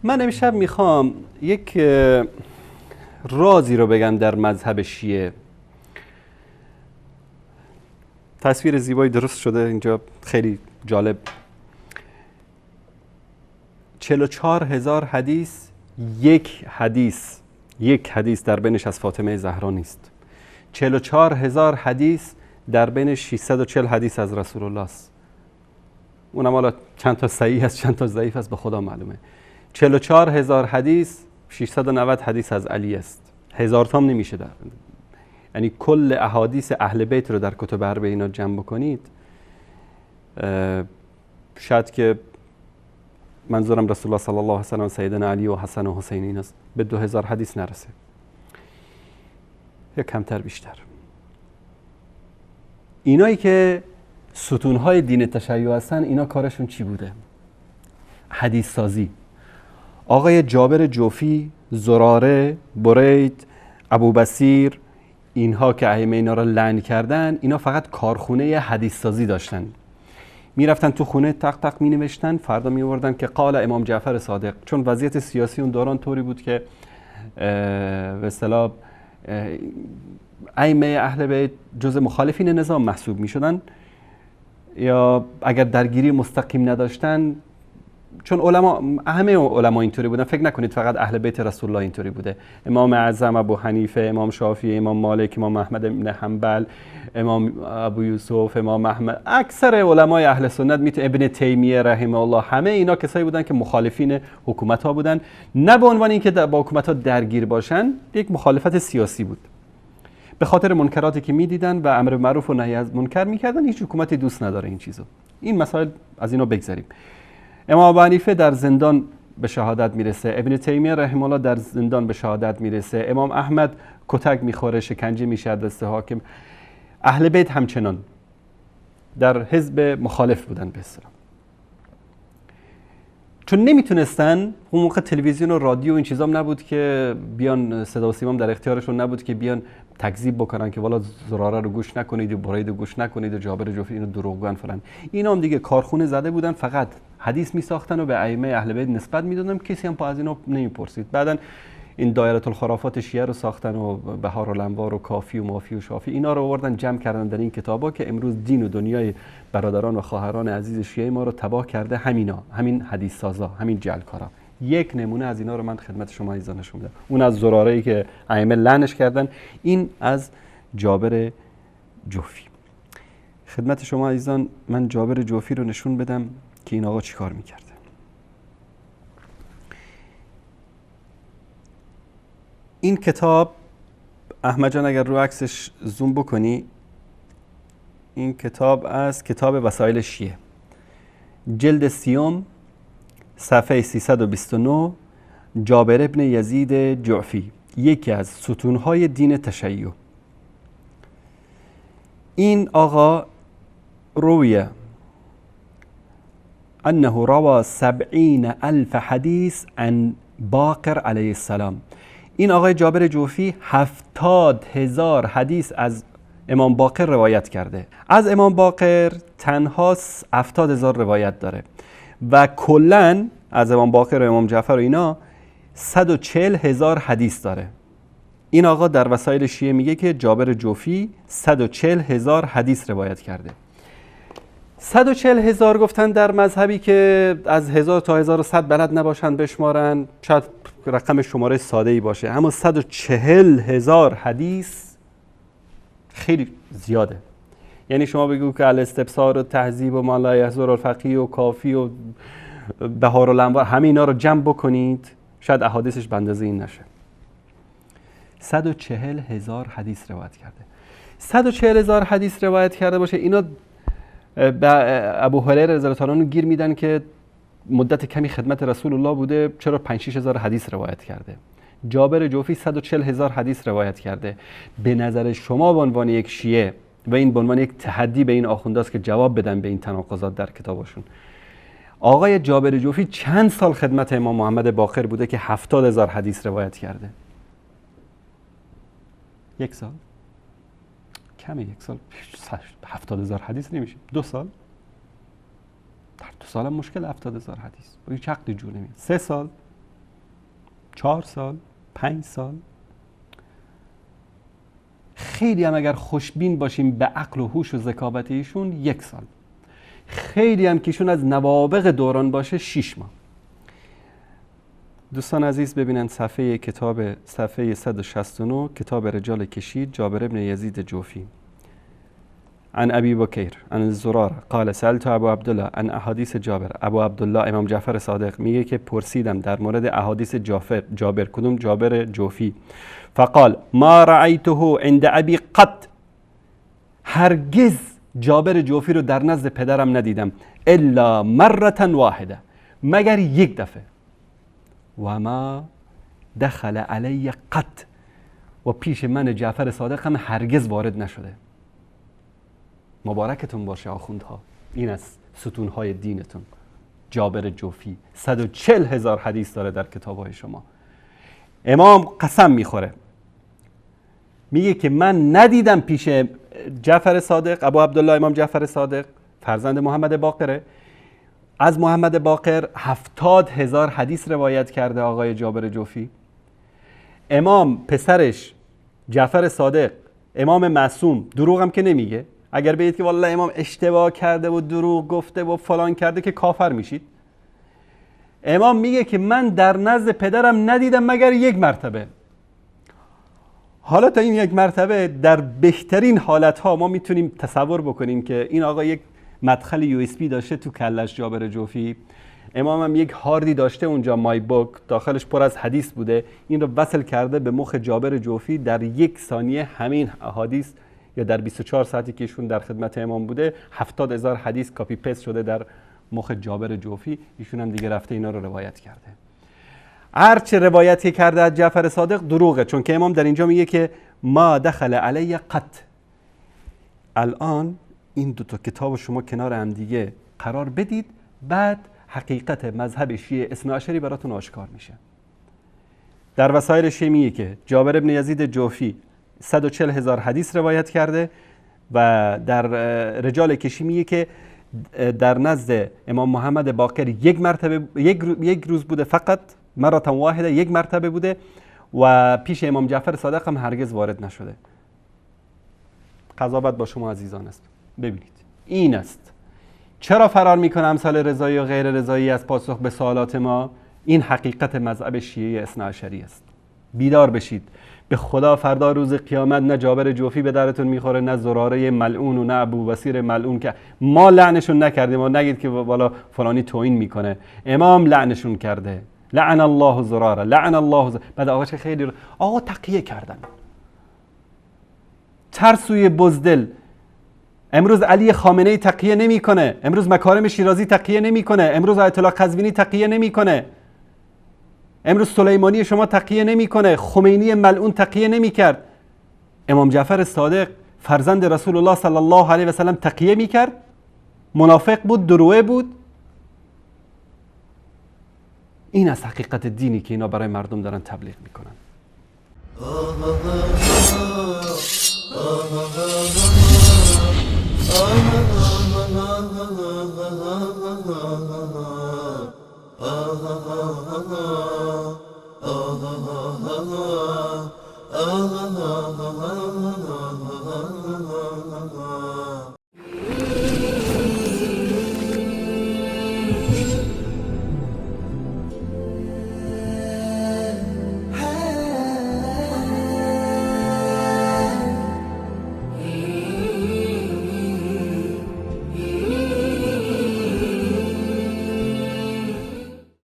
من امشب میخوام یک رازی رو بگم در مذهب شیعه. تصویر زیبایی درست شده اینجا، خیلی جالب. 44,000 حدیث، یک حدیث در بینش از فاطمه زهرا نیست. 44,000 حدیث در بین 640 حدیث از رسول الله است. اونم حالا چند تا صحیح است چند تا ضعیف است به خدا معلومه. 44,000 حدیث، 690 حدیث از علی است. 1000 تام نمیشه در، یعنی کل احادیث اهل بیت رو در کتب اربعین جمع بکنید، شاید که منظورم رسول الله صلی الله علیه و سلم سیدنا علی و حسن و حسین این است، به 2000 حدیث نرسه، یا کمتر بیشتر. اینایی که ستونهای دین تشیع هستن، اینا کارشون چی بوده؟ حدیث سازی. آقای جابر جوفی، زراره، برید، ابو بصیر، اینها که ائمه اینا را لعن کردن، اینا فقط کارخونه حدیث سازی داشتن. میرفتن تو خونه تق تق می نوشتن، فردا می آوردن که قال امام جعفر صادق. چون وضعیت سیاسی اون دوران طوری بود که به اصطلاح ائمه اهل بیت جز مخالفین نظام محسوب می شدن، یا اگر درگیری مستقیم نداشتن، چون همه علما اینطوری بودن. فکر نکنید فقط اهل بیت رسول الله اینطوری بوده. امام اعظم ابو حنیفه، امام شافعی، امام مالک، امام احمد بن حنبل، امام ابو یوسف، امام احمد، اکثر علمای اهل سنت، ابن تیمیه رحمه الله، همه اینا کسایی بودن که مخالفین حکومت ها بودن، نه به عنوان اینکه با حکومت ها درگیر باشن، یک مخالفت سیاسی بود. به خاطر منکراتی که میدیدن و امر معروف و نهی از منکر میکردن. هیچ حکومتی دوست نداره این چیزو. این مسائل از اینا بگذریم. امام ابو حنیفه در زندان به شهادت میرسه، ابن تیمیه رحمه الله در زندان به شهادت میرسه، امام احمد کتک میخوره، شکنجه میشه دست حاکم. اهل بیت همچنان در حزب مخالف بودن به اصطلاح، چون نمیتونستن. اون موقع تلویزیون و رادیو این چیزام نبود که بیان، صدا و سیمام در اختیارشون نبود که بیان تکذیب بکنن که والا زراره رو گوش نکنید و برید رو گوش نکنید و جابر جوفی اینو دروغگوان فلان. اینا هم دیگه کارخونه زده بودن، فقط حدیث میساختن و به ائمه اهل بیت نسبت میدادن. کسی هم پا از اینا نمیپرسید. بعدن این دایره الخرافات شیعه رو ساختن و بهار الانوار و کافی و مافی و شافی، اینا رو آوردن جمع کردن در این کتابا که امروز دین و دنیای برادران و خواهران عزیز شیعه ما رو تباه کرده. همین حدیث سازا، همین جعلکارا. یک نمونه از اینا رو من خدمت شما عزیزان نشون میدم. اون از زراره‌ای که ائمه لعنش کردن، این از جابر جوفی. خدمت شما عزیزان من جابر جوفی رو نشون بدم که این آقا چیکار میکرده. این کتاب، احمد جان اگر رو عکسش زوم بکنی، این کتاب از کتاب وسایل شیعه، جلد 30، صفحه 329، جابر ابن یزید جعفی، یکی از ستونهای دین تشیع. این آقا رویه انه روى 70,000 حدیث عن باقر علیه السلام. این آقای جابر جوفی 70,000 حدیث از امام باقر روایت کرده. از امام باقر تنها 70,000 روایت داره و کلن از امام باقر و امام جعفر و اینا 140,000 حدیث داره. این آقا در وسایل شیعه میگه که جابر جوفی 140,000 حدیث روایت کرده. 140,000 گفتن در مذهبی که از 1000 تا 1100 بلد نباشن بشمارن، شاید رقم شماره ساده‌ای باشه، اما 140,000 حدیث خیلی زیاده. یعنی شما بگو که الاستبصار و تهذیب و ما لا یحضر الفقیه و کافی و بهار الانوار، همه اینا رو جمع بکنید، شاید احادیثش به اندازه این نشه. 140,000 حدیث روایت کرده. 140,000 حدیث روایت کرده باشه، اینا به ابو هریره رضی الله عنه گیر میدن که مدت کمی خدمت رسول الله بوده، چرا 5-6 هزار حدیث روایت کرده. جابر جوفی 140,000 حدیث روایت کرده. به نظر شما به عنوان یک شیعه و این به عنوان یک تحدی به این آخونداست که جواب بدن به این تناقضات در کتابشون. آقای جابر جوفی چند سال خدمت امام محمد باقر بوده که 70,000 حدیث روایت کرده؟ 1 سال؟ کمه 1 سال 70,000 حدیث نمیشه. 2 سال؟ در 2 سال هم مشکل 70,000 حدیث با هیچ عقلی جور نمیاد. 3 سال؟ 4 سال؟ 5 سال؟ خیلی هم اگر خوشبین باشیم به عقل و هوش و ذکاوت ایشون 1 سال. خیلی هم که ایشون از نوابغ دوران باشه 6 ماه. دوستان عزیز ببینن صفحه 169 کتاب رجال کشید جابر ابن یزید جوفی. عن ابی بکر عن زراره قال سألت ابو عبدالله عن احادیث جابر. ابو عبدالله امام جعفر صادق میگه که پرسیدم در مورد احادیث جابر کدوم جابر جوفی. فقال ما رأیته عند ابی قط، هرگز جابر جوفی رو در نزد پدرم ندیدم الا مرة واحده، مگر 1 دفعه. و ما دخل علی قط، و پیش من جعفر صادق هم هرگز وارد نشده. مبارکتون باشه آخوندها، این از ستونهای دینتون. جابر جوفی 140,000 حدیث داره در کتابهای شما. امام قسم میخوره میگه که من ندیدم پیش جعفر صادق، ابو عبدالله امام جعفر صادق فرزند محمد باقره، از محمد باقر 70,000 حدیث روایت کرده آقای جابر جوفی. امام پسرش جعفر صادق امام معصوم دروغ هم که نمیگه. اگر بگید که والله امام اشتباه کرده و دروغ گفته و فلان کرده که کافر میشید. امام میگه که من در نزد پدرم ندیدم مگر 1 مرتبه. حالا تا این 1 مرتبه در بهترین حالتها ما میتونیم تصور بکنیم که این آقا یک مدخل USB داشته تو کلش جابر جوفی. امام هم یک هاردی داشته اونجا مای بوک، داخلش پر از حدیث بوده، این رو وصل کرده به مخ جابر جوفی. در 1 ثانیه همین احادیث، یا در 24 ساعتی که ایشون در خدمت امام بوده، 70,000 حدیث کاپی پست شده در مخ جابر جوفی. ایشون هم دیگه رفته اینا رو روایت کرده. هرچه روایتی کرده از جعفر صادق دروغه، چون که امام در اینجا میگه که ما دخل علی قط. الان این 2 تا کتاب شما کنار هم دیگه قرار بدید، بعد حقیقت مذهب شیعه اثناعشری براتون آشکار میشه. در وسایل شیعه میگه که جابر ابن یزید جوفی 140,000 حدیث روایت کرده، و در رجال کشی میگه که در نزد امام محمد باقر 1 مرتبه، 1 روز بوده، فقط مرة واحده 1 مرتبه بوده، و پیش امام جعفر صادق هم هرگز وارد نشده. قضاوت با شما عزیزان است. ببینید این است چرا فرار میکنه امثال رضایی و غیر رضایی از پاسخ به سوالات ما. این حقیقت مذهب شیعه اثناعشری است. بیدار بشید. به خدا فردا روز قیامت نه جابر جوفی به درتون میخوره، نه زراره ملعون و نه ابو بصیر ملعون، که ما لعنشون نکردیم. ما نگید که والا فلانی توهین میکنه، امام لعنشون کرده. لعن الله زراره، لعن الله بعد آقا چه خیلی آقا تقیه کردن، ترسوی بزدل. امروز علی خامنه‌ای تقیه نمیکنه، امروز مکارم شیرازی تقیه نمیکنه، امروز آیت الله قزوینی تقیه نمیکنه، امروز سلیمانی شما تقیه نمیکنه، خمینی ملعون تقیه نمیکرد. امام جعفر صادق فرزند رسول الله صلی الله علیه و سلم تقیه میکرد؟ منافق بود، دروغ بود؟ این از حقیقت دینی که اینا برای مردم دارن تبلیغ میکنن.